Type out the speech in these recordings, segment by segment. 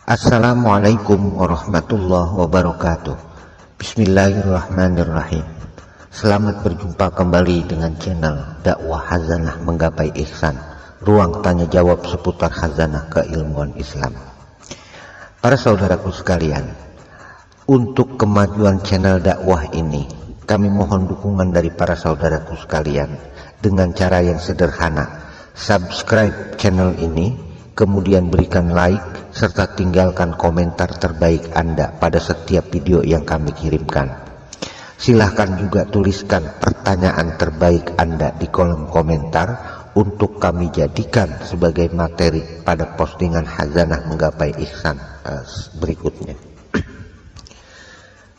Assalamualaikum warahmatullahi wabarakatuh. Bismillahirrahmanirrahim. Selamat berjumpa kembali dengan channel Dakwah Khazanah Menggapai Ihsan, ruang tanya jawab seputar khazanah keilmuan Islam. Para saudaraku sekalian, untuk kemajuan channel dakwah ini, kami mohon dukungan dari para saudaraku sekalian dengan cara yang sederhana. Subscribe channel ini, kemudian berikan like serta tinggalkan komentar terbaik Anda pada setiap video yang kami kirimkan. Silahkan juga tuliskan pertanyaan terbaik Anda di kolom komentar untuk kami jadikan sebagai materi pada postingan Khazanah Menggapai Ihsan berikutnya.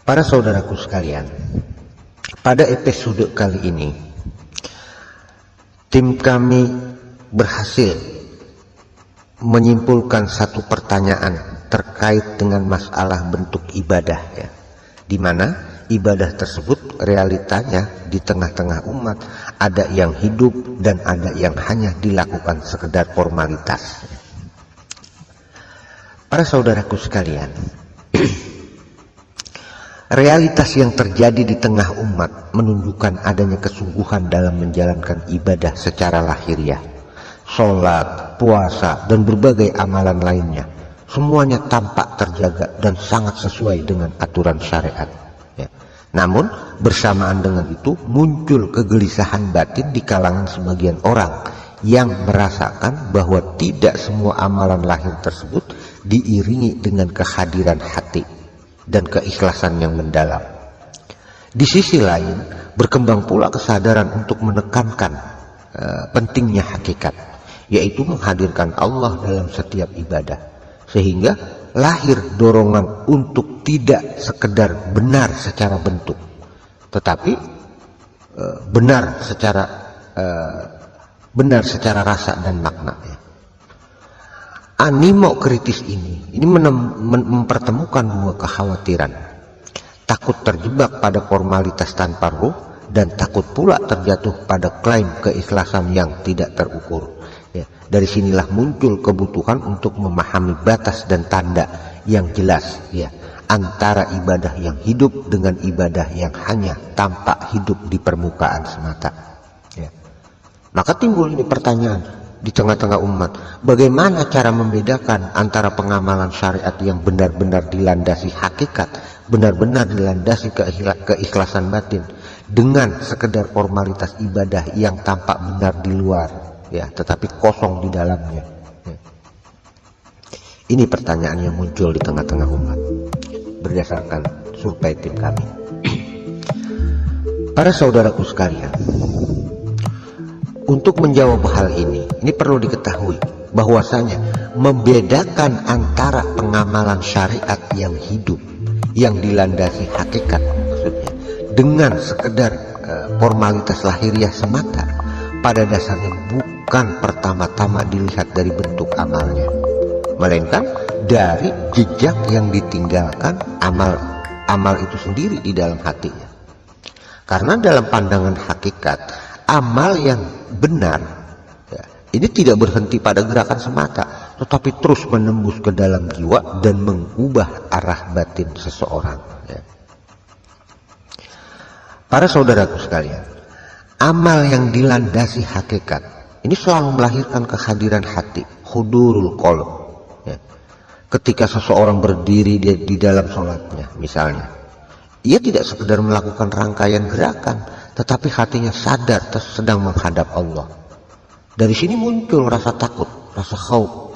Para saudaraku sekalian, pada episode kali ini tim kami berhasil menyimpulkan satu pertanyaan terkait dengan masalah bentuk ibadah, ya, di mana ibadah tersebut realitanya di tengah-tengah umat ada yang hidup dan ada yang hanya dilakukan sekedar formalitas. Para saudaraku sekalian, realitas yang terjadi di tengah umat menunjukkan adanya kesungguhan dalam menjalankan ibadah secara lahiriah. Sholat, puasa, dan berbagai amalan lainnya, semuanya tampak terjaga dan sangat sesuai dengan aturan syariat, ya. Namun bersamaan dengan itu muncul kegelisahan batin di kalangan sebagian orang yang merasakan bahwa tidak semua amalan lahir tersebut diiringi dengan kehadiran hati dan keikhlasan yang mendalam. Di sisi lain berkembang pula kesadaran untuk menekankan pentingnya hakikat, yaitu menghadirkan Allah dalam setiap ibadah, sehingga lahir dorongan untuk tidak sekedar benar secara bentuk, tetapi benar secara rasa dan makna. Animo kritis ini mempertemukan dua kekhawatiran: takut terjebak pada formalitas tanpa ruh, dan takut pula terjatuh pada klaim keikhlasan yang tidak terukur. Ya, dari sinilah muncul kebutuhan untuk memahami batas dan tanda yang jelas, ya, antara ibadah yang hidup dengan ibadah yang hanya tampak hidup di permukaan semata. Ya. Maka timbul ini pertanyaan di tengah-tengah umat: bagaimana cara membedakan antara pengamalan syariat yang benar-benar dilandasi hakikat, benar-benar dilandasi keikhlasan batin, dengan sekedar formalitas ibadah yang tampak benar di luar, ya, tetapi kosong di dalamnya. Ya. Ini pertanyaan yang muncul di tengah-tengah umat berdasarkan survei tim kami. Para saudaraku sekalian, untuk menjawab hal ini perlu diketahui bahwasanya membedakan antara pengamalan syariat yang hidup, yang dilandasi hakikat maksudnya, dengan sekedar formalitas lahiriah semata, pada dasarnya bukan pertama-tama dilihat dari bentuk amalnya, melainkan dari jejak yang ditinggalkan amal itu sendiri di dalam hatinya. Karena dalam pandangan hakikat, amal yang benar, ya, ini tidak berhenti pada gerakan semata, tetapi terus menembus ke dalam jiwa dan mengubah arah batin seseorang, ya. Para saudaraku sekalian, amal yang dilandasi hakikat ini selalu melahirkan kehadiran hati, hudurul qalb, ya. Ketika seseorang berdiri di dalam sholatnya misalnya, ia tidak sekedar melakukan rangkaian gerakan, tetapi hatinya sadar sedang menghadap Allah. Dari sini muncul rasa takut, rasa khauf,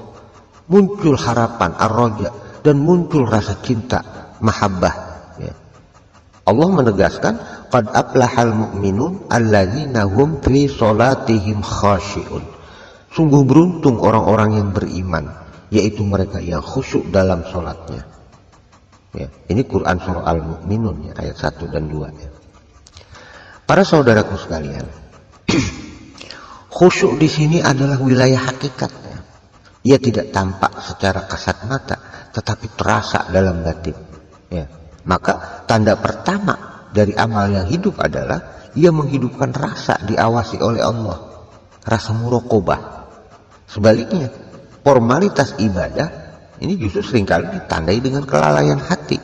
muncul harapan, ar-raja, dan muncul rasa cinta, mahabbah, ya. Allah menegaskan, qad aflahal mu'minun alladzina hum fi sholatihim khashi'un. Sungguh beruntung orang-orang yang beriman, yaitu mereka yang khusyuk dalam sholatnya. Ya, ini Quran surah Al-Mu'minun, ya, ayat 1 dan 2. Ya. Para saudaraku sekalian, khusyuk di sini adalah wilayah hakikatnya. Ia tidak tampak secara kasat mata, tetapi terasa dalam batin. Ya. Maka tanda pertama dari amal yang hidup adalah ia menghidupkan rasa diawasi oleh Allah, rasa muraqabah. Sebaliknya, formalitas ibadah ini justru seringkali ditandai dengan kelalaian hati.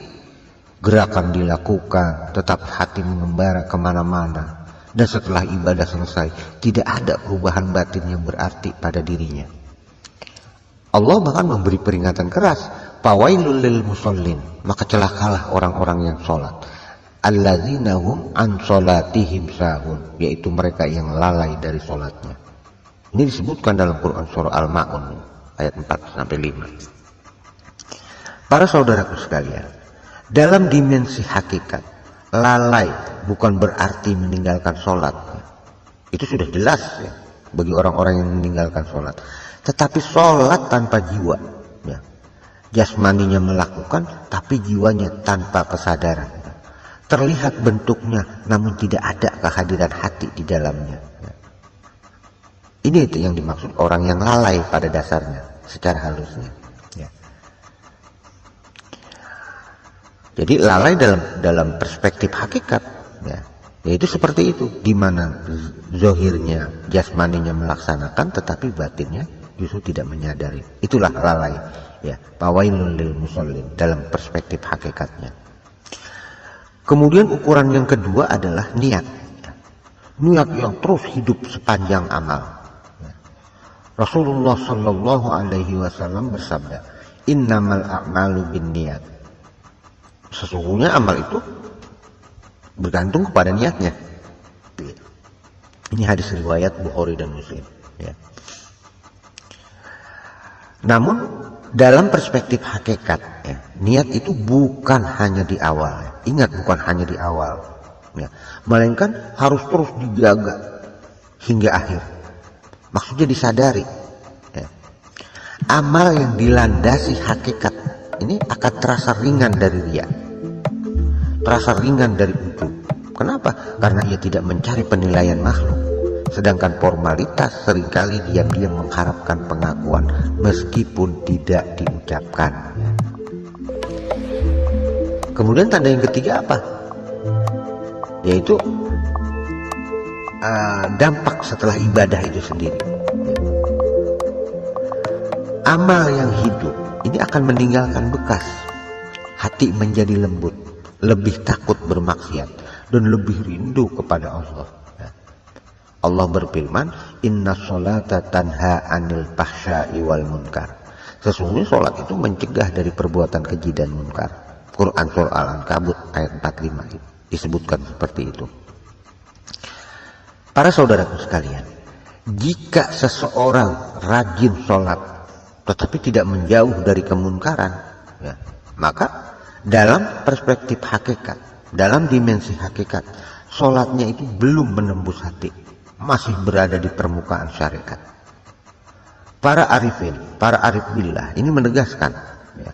Gerakan dilakukan, tetap hati mengembara kemana-mana, dan setelah ibadah selesai tidak ada perubahan batin yang berarti pada dirinya. Allah bahkan memberi peringatan keras, fawailul lil musallin, maka celakalah orang-orang yang sholat, alladzina hum an sholatihim sahun, yaitu mereka yang lalai dari sholatnya. Ini disebutkan dalam Quran surah Al-Ma'un ayat 4-5. Para saudaraku sekalian, dalam dimensi hakikat, lalai bukan berarti meninggalkan sholat. Itu sudah jelas ya, bagi orang-orang yang meninggalkan sholat. Tetapi sholat tanpa jiwa, ya. Jasmaninya melakukan, tapi jiwanya tanpa kesadaran. Terlihat bentuknya, namun tidak ada kehadiran hati di dalamnya. Ya. Ini itu yang dimaksud orang yang lalai pada dasarnya, secara halusnya. Ya. Jadi lalai dalam perspektif hakikat, ya. Yaitu seperti itu, di mana zohirnya, jasmaninya melaksanakan, tetapi batinnya justru tidak menyadari. Itulah lalai, ya. Fawailul lil musallin dalam perspektif hakikatnya. Kemudian ukuran yang kedua adalah niat, ya. Niat yang terus hidup sepanjang amal, ya. Rasulullah Shallallahu Alaihi Wasallam bersabda, innamal a'malu binniyat, sesungguhnya amal itu bergantung kepada niatnya. Ini hadis riwayat Bukhari dan Muslim, ya. Namun dalam perspektif hakikat, ya, niat itu bukan hanya di awal. Ya. Ingat, bukan hanya di awal, ya. Melainkan harus terus dijaga hingga akhir. Maksudnya disadari, ya. Amal yang dilandasi hakikat ini akan terasa ringan dari riya, terasa ringan dari ujub. Kenapa? Karena ia tidak mencari penilaian makhluk. Sedangkan formalitas seringkali diam-diam mengharapkan pengakuan meskipun tidak diucapkan. Kemudian tanda yang ketiga apa? Yaitu dampak setelah ibadah itu sendiri. Amal yang hidup ini akan meninggalkan bekas. Hati menjadi lembut, lebih takut bermaksiat, dan lebih rindu kepada Allah. Allah berfirman, inna sholata tanha anil fahsya'i wal munkar. Sesungguhnya sholat itu mencegah dari perbuatan keji dan munkar. Quran surah Al-Ankabut ayat 45 disebutkan seperti itu. Para saudaraku sekalian, jika seseorang rajin sholat tetapi tidak menjauh dari kemunkaran, ya, maka dalam perspektif hakikat, dalam dimensi hakikat, sholatnya itu belum menembus hati, masih berada di permukaan syariat. Para arif billah ini menegaskan, ya,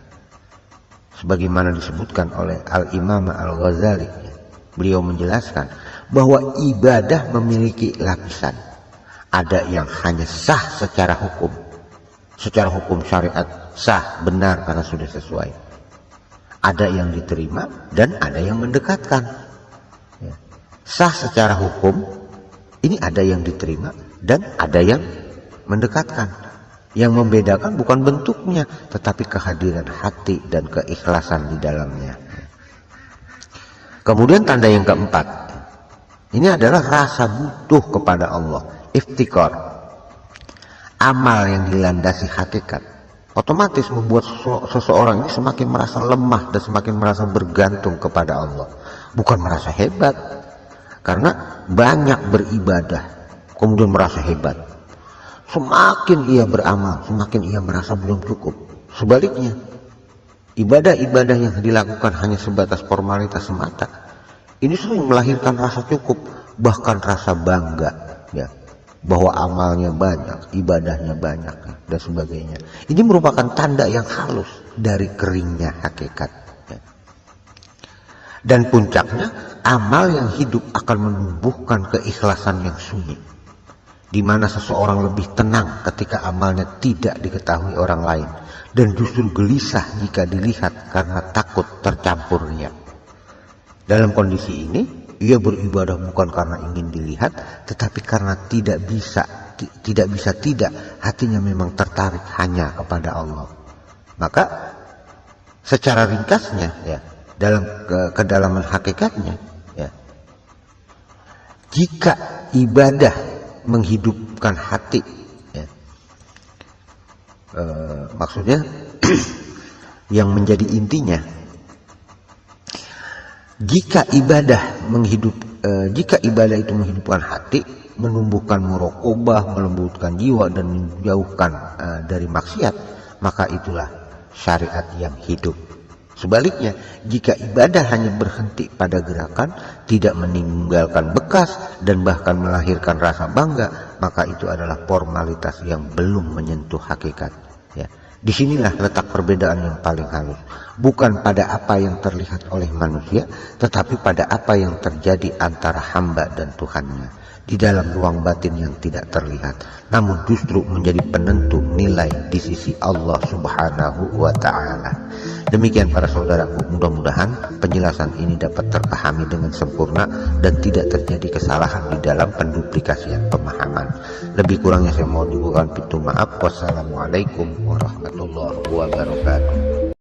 sebagaimana disebutkan oleh Al-Imam Al-Ghazali, ya, beliau menjelaskan bahwa ibadah memiliki lapisan. Ada yang hanya sah secara hukum syariat, sah, benar karena sudah sesuai. Ada yang diterima dan ada yang mendekatkan, ya. Sah secara hukum ini ada yang diterima dan ada yang mendekatkan. Yang membedakan bukan bentuknya, tetapi kehadiran hati dan keikhlasan di dalamnya. Kemudian tanda yang keempat, ini adalah rasa butuh kepada Allah, iftikar. Amal yang dilandasi hakikat otomatis membuat seseorang ini semakin merasa lemah dan semakin merasa bergantung kepada Allah. Bukan merasa hebat, karena banyak beribadah kemudian merasa hebat. Semakin ia beramal, semakin ia merasa belum cukup. Sebaliknya, ibadah-ibadah yang dilakukan hanya sebatas formalitas semata, ini sering melahirkan rasa cukup, bahkan rasa bangga, ya, bahwa amalnya banyak, ibadahnya banyak, dan sebagainya. Ini merupakan tanda yang halus dari keringnya hakikat. Dan puncaknya, amal yang hidup akan menumbuhkan keikhlasan yang sunyi, di mana seseorang lebih tenang ketika amalnya tidak diketahui orang lain, dan justru gelisah jika dilihat karena takut tercampur riya. Dalam kondisi ini, ia beribadah bukan karena ingin dilihat, tetapi karena tidak bisa hatinya memang tertarik hanya kepada Allah. Maka secara ringkasnya ya, dalam kedalaman hakikatnya ya, jika ibadah menghidupkan hati ya, maksudnya yang menjadi intinya, jika ibadah itu menghidupkan hati, menumbuhkan muraqabah, melembutkan jiwa dan menjauhkan dari maksiat, maka itulah syariat yang hidup. Sebaliknya, jika ibadah hanya berhenti pada gerakan, tidak meninggalkan bekas dan bahkan melahirkan rasa bangga, maka itu adalah formalitas yang belum menyentuh hakikat ya. Disinilah letak perbedaan yang paling halus, bukan pada apa yang terlihat oleh manusia, tetapi pada apa yang terjadi antara hamba dan Tuhannya di dalam ruang batin yang tidak terlihat, namun justru menjadi penentu nilai di sisi Allah Subhanahu wa Ta'ala. Demikian para saudaraku, mudah-mudahan penjelasan ini dapat terpahami dengan sempurna dan tidak terjadi kesalahan di dalam penduplikasian pemahaman. Lebih kurangnya saya mohon dibukakan pintu maaf. Wassalamualaikum warahmatullahi wabarakatuh.